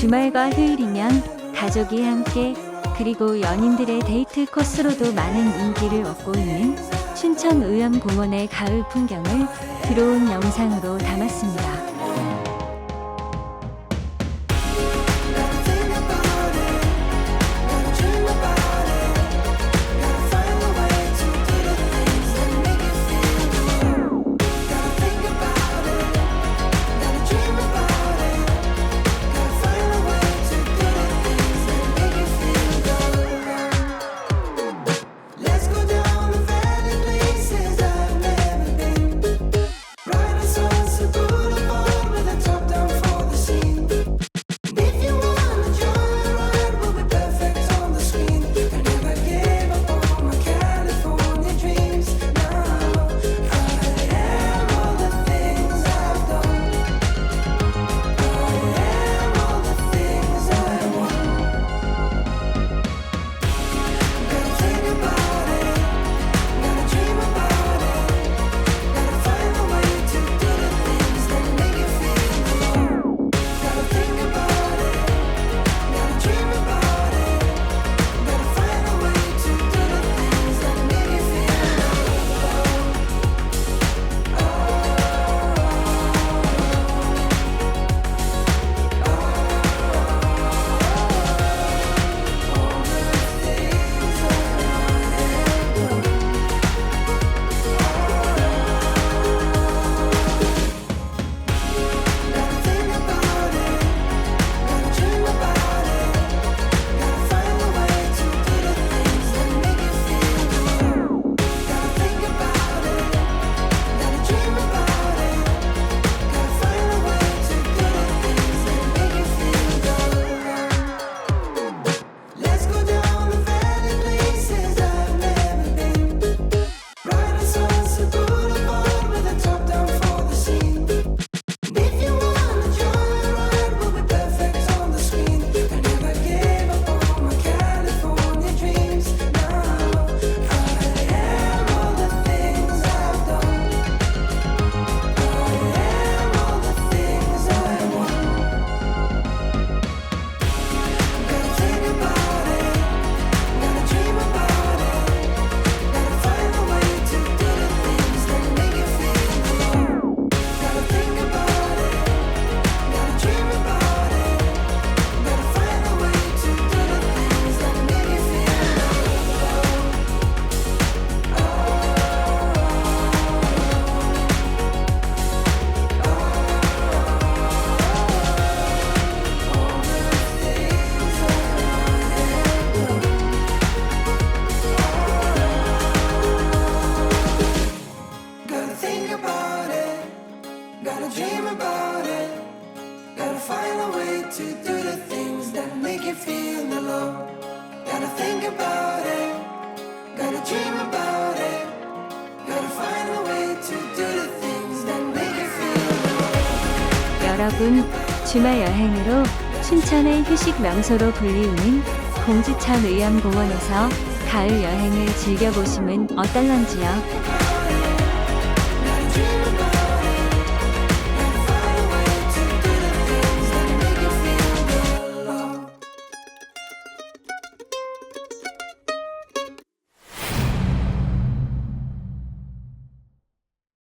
주말과 휴일이면 가족이 함께 그리고 연인들의 데이트 코스로도 많은 인기를 얻고 있는 춘천 의암공원의 가을 풍경을 들어온 영상으로 담았습니다. Gotta dream about it. Gotta find a way to do the things that make you feel the love. Gotta think about it. Gotta dream about it. Gotta find a way to do the things that make you feel the love. 여러분, 주말 여행으로 춘천의 휴식 명소로 불리우는 공주천 의암공원에서 가을 여행을 즐겨보시면 어떨런지요? Gotta dream